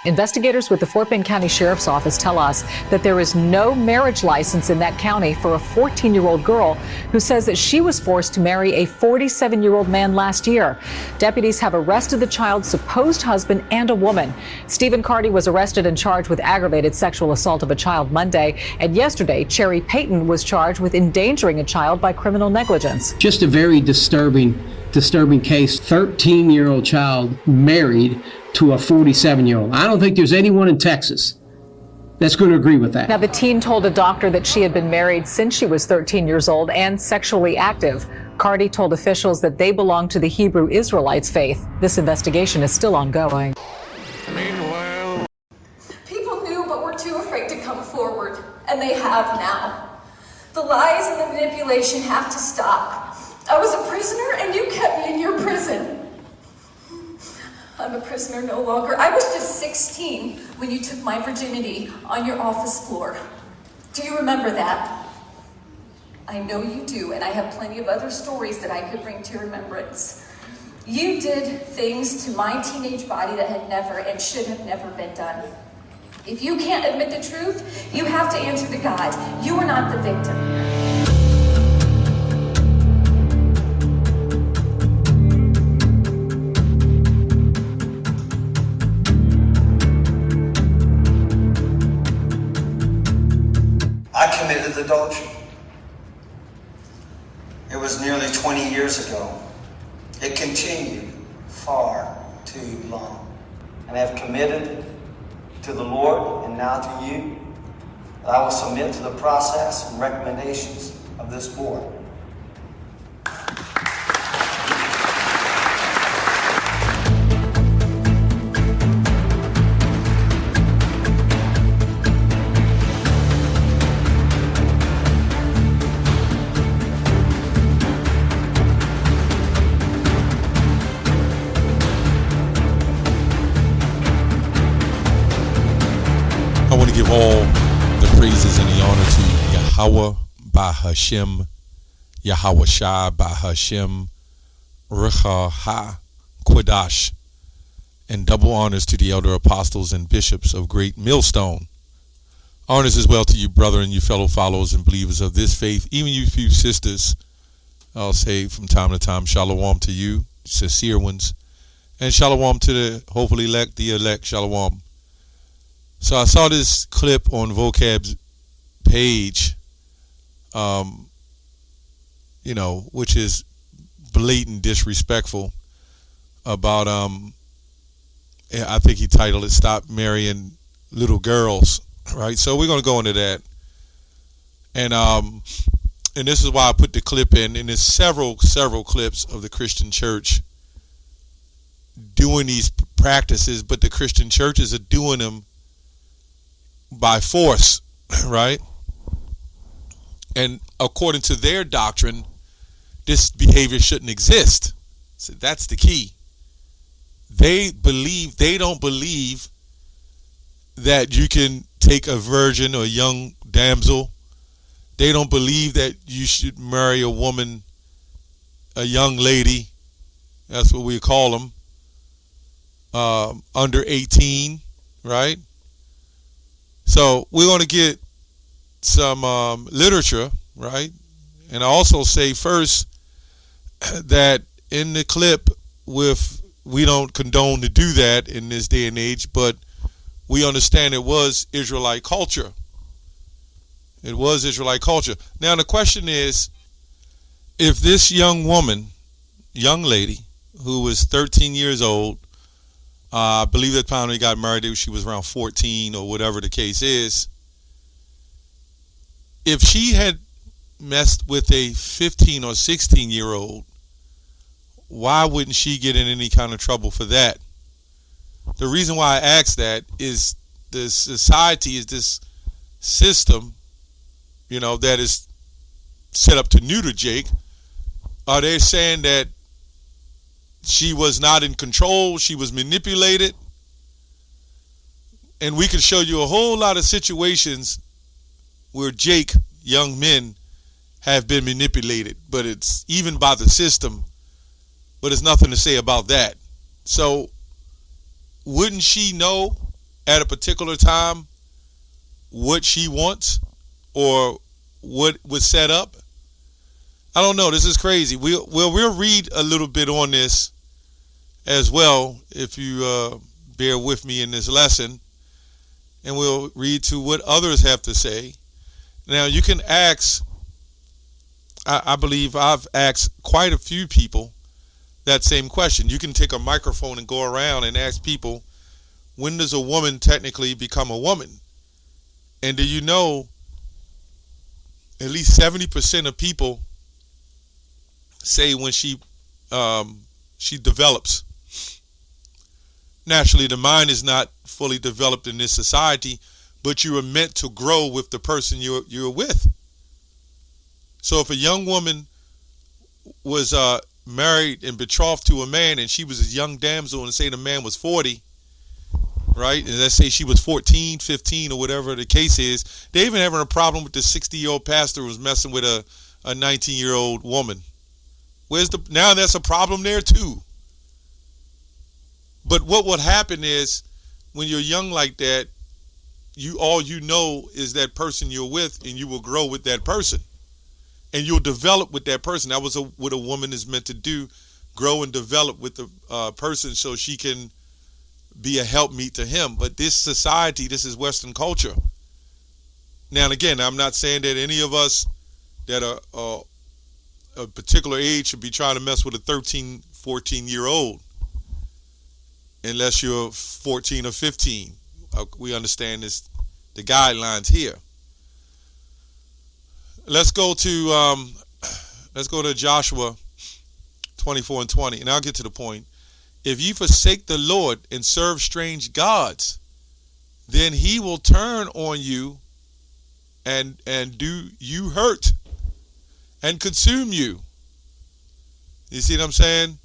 Investigators with the Fort Bend County Sheriff's Office tell us that there is no marriage license in that county for a 14-year-old girl who says that she was forced to marry a 47-year-old man last year. Deputies have arrested the child's supposed husband and a woman. Stephen Carty was arrested and charged with aggravated sexual assault of a child Monday. And yesterday, Cherry Payton was charged with endangering a child by criminal negligence. Just a very disturbing case. 13-year-old child married to a 47-year-old. I don't think there's anyone in Texas that's going to agree with that. Now, the teen told a doctor that she had been married since she was 13 years old and sexually active. Carty told officials that they belong to the Hebrew Israelites faith. This investigation is still ongoing. Meanwhile, people knew but were too afraid to come forward, and they have now. The lies and the manipulation have to stop. I was a prisoner, and you kept me in your prison. I'm a prisoner no longer. I was just 16 when you took my virginity on your office floor. Do you remember that? I know you do, and I have plenty of other stories that I could bring to your remembrance. You did things to my teenage body that had never and should have never been done. If you can't admit the truth, you have to answer to God. You are not the victim. I committed adultery. It was nearly 20 years ago. It continued far too long. And I have committed to the Lord and now to you that I will submit to the process and recommendations of this board. I want to give all the praises and the honor to Yahweh by Hashem, Yahweh Shai by Hashem, Ruach Ha Kodash, and double honors to the elder apostles and bishops of Great Millstone. Honors as well to you, brother, and you fellow followers and believers of this faith, even you few sisters. I'll say from time to time, shalom to you, sincere ones, and shalom to the hopefully elect, the elect, shalom. So I saw this clip on Vocab's page, which is blatant disrespectful about, I think he titled it, Stop Marrying Little Girls, right? So we're going to go into that. And this is why I put the clip in, and there's several clips of the Christian church doing these practices, but the Christian churches are doing them by force, right? And according to their doctrine, this behavior shouldn't exist. So that's the key. They don't believe that you can take a virgin or a young damsel. They don't believe that you should marry a woman, a young lady, that's what we call them, under 18, right? So we're going to get some literature, right? And I also say first that in the clip, we don't condone to do that in this day and age, but we understand it was Israelite culture. It was Israelite culture. Now the question is, if this young lady, who was 13 years old, I believe that time they got married, she was around 14 or whatever the case is. If she had messed with a 15 or 16-year-old, why wouldn't she get in any kind of trouble for that? The reason why I ask that is the society is this system, that is set up to neuter Jake. Are they saying that she was not in control, she was manipulated? And we can show you a whole lot of situations where young men have been manipulated, but it's even by the system, but there's nothing to say about that. So wouldn't she know at a particular time what she wants or what was set up? I don't know. This is crazy. We'll read a little bit on this as well if you bear with me in this lesson, and we'll read to what others have to say. Now, you can ask, I believe I've asked quite a few people that same question. You can take a microphone and go around and ask people, when does a woman technically become a woman? And do you know at least 70% of people say when she develops. Naturally, the mind is not fully developed in this society, but you are meant to grow with the person you're with. So if a young woman was married and betrothed to a man, and she was a young damsel, and say the man was 40, right? And let's say she was 14, 15, or whatever the case is. They even having a problem with the 60-year-old pastor who was messing with a 19-year-old woman. Now that's a problem there too. But what would happen is, when you're young like that, all you know is that person you're with, and you will grow with that person, and you'll develop with that person. That was what a woman is meant to do: grow and develop with the person, so she can be a helpmeet to him. But this society, this is Western culture. Now and again, I'm not saying that any of us that are a particular age should be trying to mess with a 13, 14-year-old, unless you're 14 or 15. We understand this, the guidelines here. Let's go to Joshua 24 and 20, and I'll get to the point. If ye forsake the Lord and serve strange gods, then he will turn on you and do you hurt and consume you. You see what I'm saying?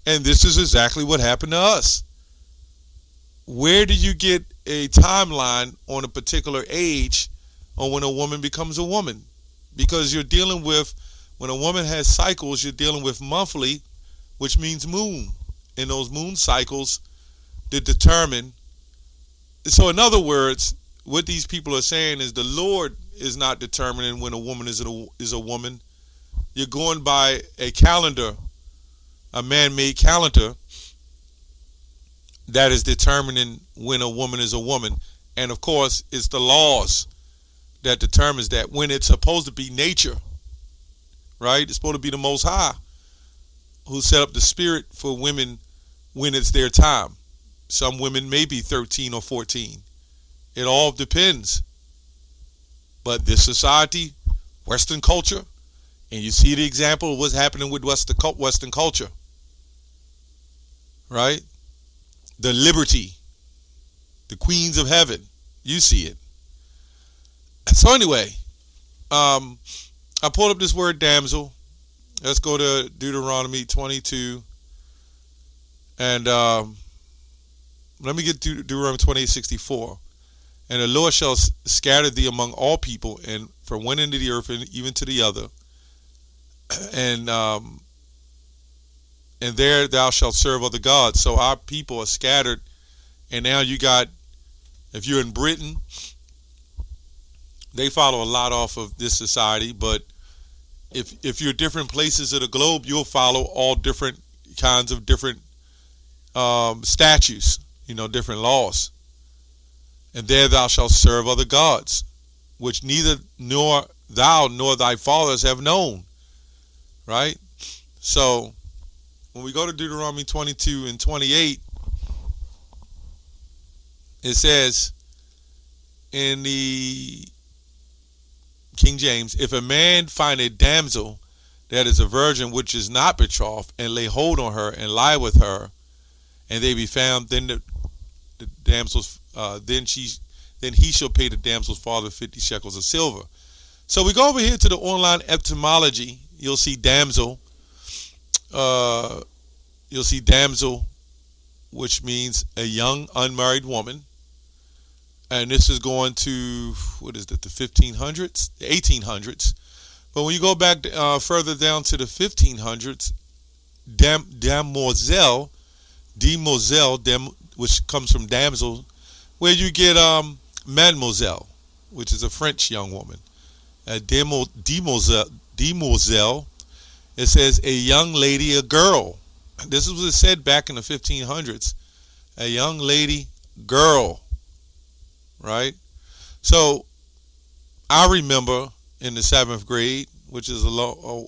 And this is exactly what happened to us. Where do you get a timeline on a particular age on when a woman becomes a woman? Because you're dealing with, when a woman has cycles, you're dealing with monthly, which means moon. And those moon cycles that determine. So in other words, what these people are saying is the Lord is not determining when a woman is a woman. You're going by a calendar, a man-made calendar, that is determining when a woman is a woman. And of course, it's the laws that determines that, when it's supposed to be nature, right? It's supposed to be the Most High who set up the spirit for women when it's their time. Some women may be 13 or 14. It all depends. But this society, Western culture, and you see the example of what's happening with Western culture, right? The liberty, the queens of heaven, you see it. So anyway, I pulled up this word damsel. Let's go to Deuteronomy 22. And let me get Deuteronomy 28:64. And the Lord shall scatter thee among all people, and from one end of the earth and even to the other. And there thou shalt serve other gods. So our people are scattered. And now you got, if you're in Britain, they follow a lot off of this society. But if you're different places of the globe, you'll follow all different kinds of different statutes, different laws. And there thou shalt serve other gods, which neither nor thou nor thy fathers have known. Right? So when we go to Deuteronomy 22 and 28, it says in the King James, if a man find a damsel that is a virgin which is not betrothed, and lay hold on her and lie with her, and they be found, then the damsel's then he shall pay the damsel's father 50 shekels of silver. So we go over here to the online etymology. You'll see damsel. You'll see damsel, which means a young unmarried woman. And this is going to, what is it, the 1500s, the 1800s. But when you go back further down to the 1500s, demoiselle, which comes from damsel, where you get Mademoiselle, which is a French young woman. Demoiselle, it says a young lady, a girl. This was said back in the 1500s. A young lady, girl. Right? So I remember in the 7th grade, which is a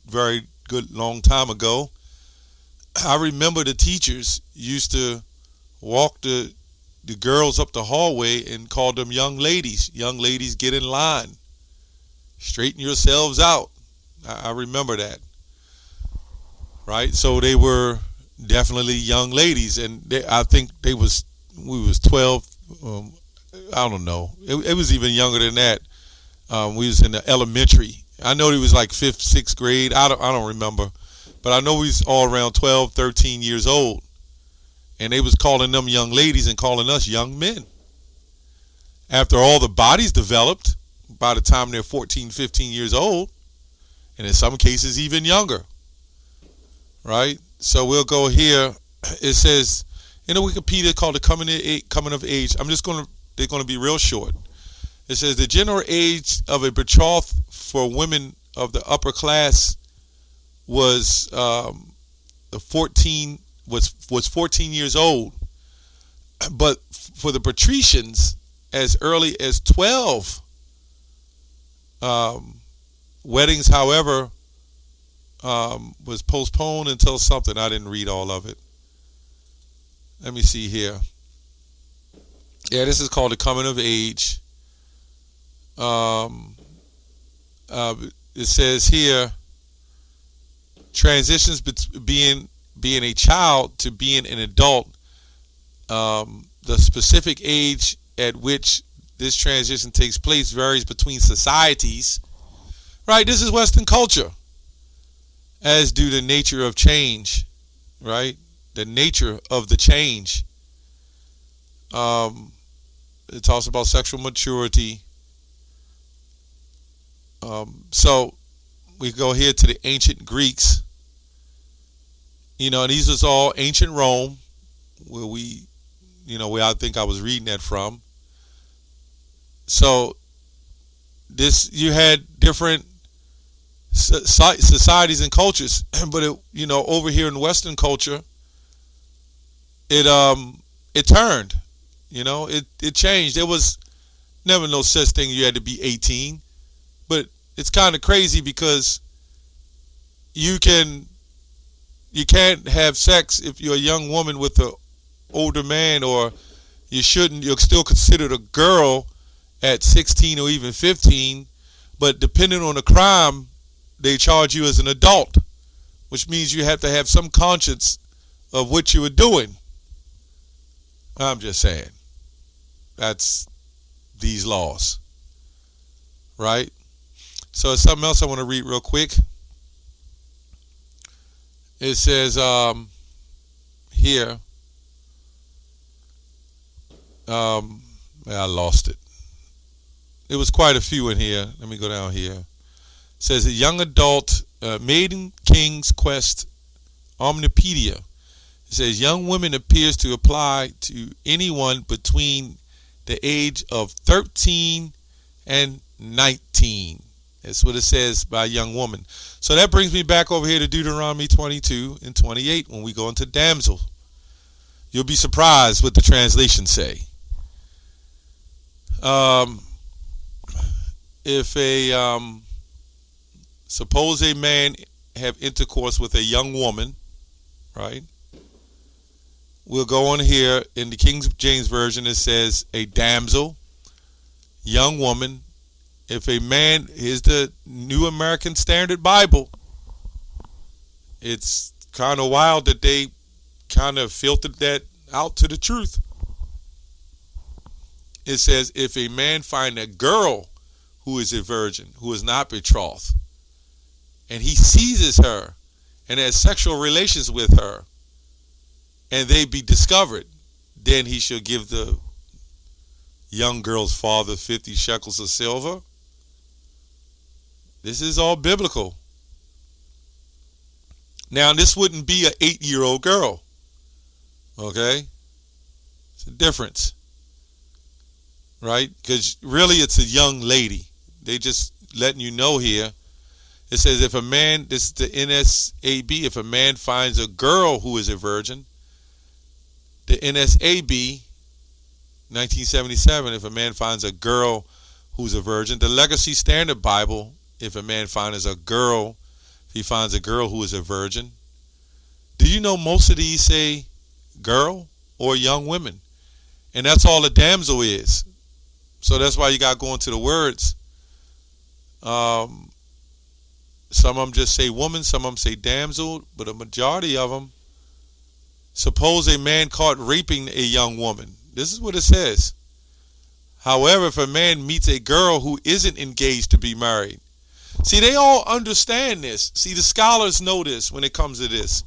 very good long time ago, I remember the teachers used to walk the girls up the hallway and call them young ladies. Young ladies, get in line. Straighten yourselves out. I remember that. Right? So they were definitely young ladies, and I think we was 12. I don't know. It was even younger than that. We was in the elementary. I know it was like 5th, 6th grade. I don't remember. But I know we was all around 12, 13 years old. And they was calling them young ladies and calling us young men. After all the bodies developed, by the time they're 14, 15 years old, and in some cases even younger. Right? So we'll go here. It says, in the Wikipedia called the coming of age. They're going to be real short. It says the general age of a betrothed for women of the upper class was 14 years old, but for the patricians, as early as 12. Weddings, however, was postponed until something. I didn't read all of it. Let me see here. Yeah, this is called the coming of age. It says here, transitions being a child to being an adult. The specific age at which this transition takes place varies between societies. Right, this is Western culture. As do the nature of change. Right, the nature of the change. It talks about sexual maturity. So we go here to the ancient Greeks. And these was all ancient Rome, where I think I was reading that from. So you had different societies and cultures, but over here in Western culture, it turned. It changed. There was never no such thing you had to be 18, but it's kind of crazy because you can't have sex if you're a young woman with an older man, or you're still considered a girl at 16 or even 15, but depending on the crime, they charge you as an adult, which means you have to have some conscience of what you were doing. I'm just saying. That's these laws. Right? So there's something else I want to read real quick. It says here, I lost it. There was quite a few in here. Let me go down here. It says a young adult, Maiden King's Quest, Omnipedia. It says young women appears to apply to anyone between the age of 13 and 19. That's what it says by young woman. So that brings me back over here to Deuteronomy 22 and 28 when we go into Damsel. You'll be surprised what the translations say. If suppose a man have intercourse with a young woman, right? We'll go on here in the King James Version. It says a damsel, young woman. If a man, here's the New American Standard Bible. It's kind of wild that they kind of filtered that out to the truth. It says, if a man find a girl who is a virgin, who is not betrothed, and he seizes her and has sexual relations with her, and they be discovered, then he shall give the young girl's father 50 shekels of silver. This is all biblical. Now, this wouldn't be an 8-year-old girl. Okay? It's a difference. right? Because really it's a young lady. They just letting you know here. It says if a man, this is the NSAB, if a man finds a girl who is a virgin, the NSAB, 1977, if a man finds a girl who's a virgin. The Legacy Standard Bible, if a man finds a girl, if he finds a girl who is a virgin. Do you know most of these say girl or young women? And that's all a damsel is. So that's why you got to go into the words. Some of them just say woman, some of them say damsel, but a majority of them, suppose a man caught raping a young woman. This is what it says. However, if a man meets a girl who isn't engaged to be married. See, they all understand this. See, the scholars know this when it comes to this.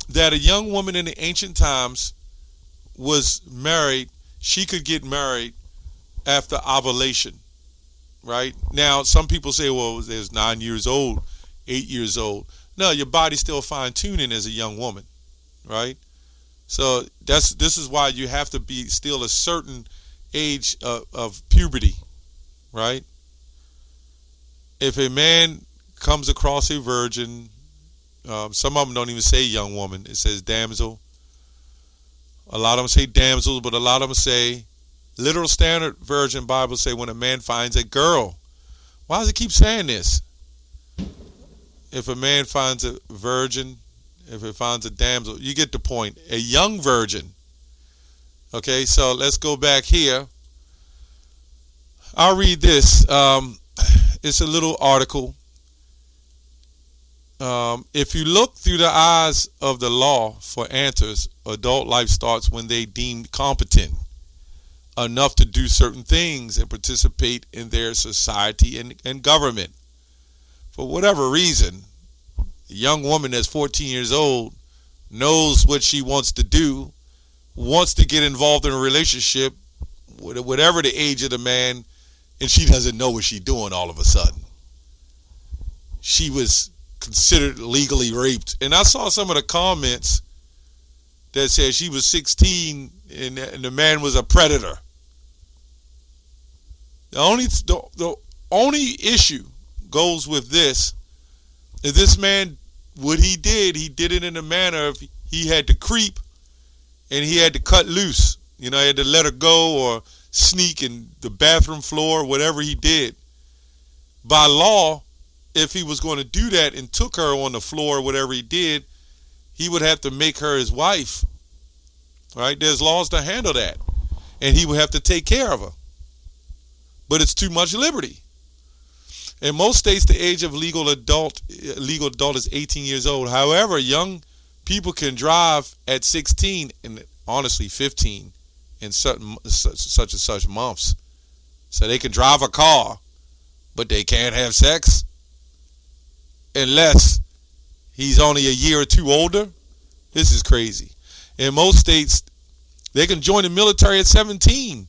That a young woman in the ancient times was married. She could get married after ovulation. Right? Now, some people say, well, there's 9 years old, 8 years old. No, your body's still fine-tuning as a young woman. Right? So this is why you have to be still a certain age of puberty, right? If a man comes across a virgin, some of them don't even say young woman. It says damsel. A lot of them say damsels, but a lot of them say, Literal Standard Version Bible say when a man finds a girl. Why does it keep saying this? If a man finds a virgin, if it finds a damsel, you get the point. A young virgin. Okay, so let's go back here. I'll read this. It's a little article. If you look through the eyes of the law for answers, adult life starts when they deemed competent enough to do certain things and participate in their society and government. For whatever reason, a young woman that's 14 years old knows what she wants to do, wants to get involved in a relationship, whatever the age of the man, and she doesn't know what she's doing all of a sudden. She was considered legally raped. And I saw some of the comments that said she was 16 and the man was a predator. The only issue goes with this is this man, what he did it in a manner of he had to creep and he had to cut loose. You know, he had to let her go or sneak in the bathroom floor, whatever he did. By law, if he was going to do that and took her on the floor, whatever he did, he would have to make her his wife. Right? There's laws to handle that. And he would have to take care of her. But it's too much liberty. In most states, the age of legal adult is 18 years old. However, young people can drive at 16 and honestly 15 in certain such and such months. So they can drive a car, but they can't have sex unless he's only a year or two older. This is crazy. In most states, they can join the military at 17,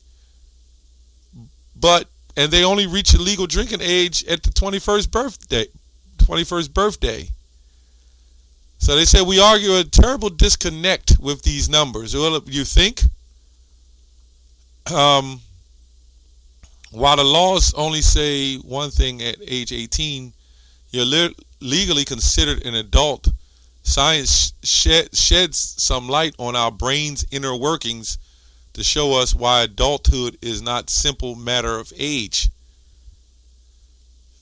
and they only reach a legal drinking age at the 21st birthday. So they say we argue a terrible disconnect with these numbers. Well, you think? While the laws only say one thing at age 18, you're legally considered an adult. Science sheds some light on our brain's inner workings to show us why adulthood is not simple matter of age.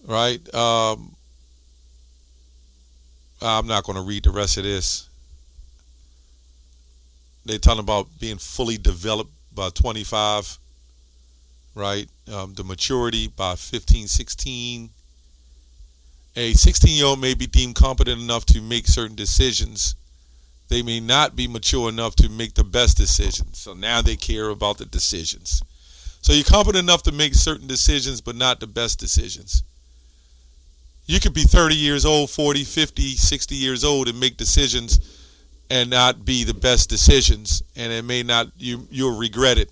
Right? I'm not going to read the rest of this. They're talking about being fully developed by 25, right? The maturity by 15, 16. A 16-year-old may be deemed competent enough to make certain decisions. They may not be mature enough to make the best decisions. So now they care about the decisions. So you're competent enough to make certain decisions, but not the best decisions. You could be 30 years old, 40, 50, 60 years old and make decisions and not be the best decisions. And it may not, you'll regret it.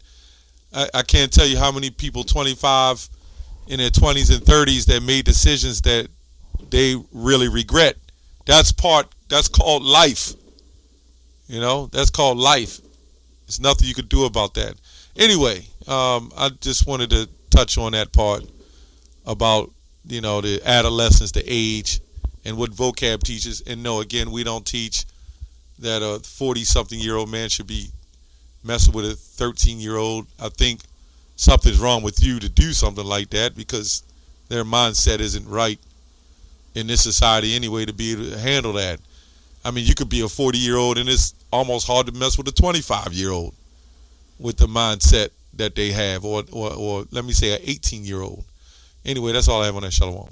I can't tell you how many people 25 in their 20s and 30s that made decisions that they really regret. That's called life. You know, that's called life. There's nothing you could do about that. Anyway, I just wanted to touch on that part about, the adolescence, the age, and what vocab teaches. And no, again, we don't teach that a 40-something-year-old man should be messing with a 13-year-old. I think something's wrong with you to do something like that, because their mindset isn't right in this society anyway to be able to handle that. I mean, you could be a 40-year-old and it's almost hard to mess with a 25-year-old with the mindset that they have, or let me say an 18-year-old. Anyway, that's all I have on that. Shalom.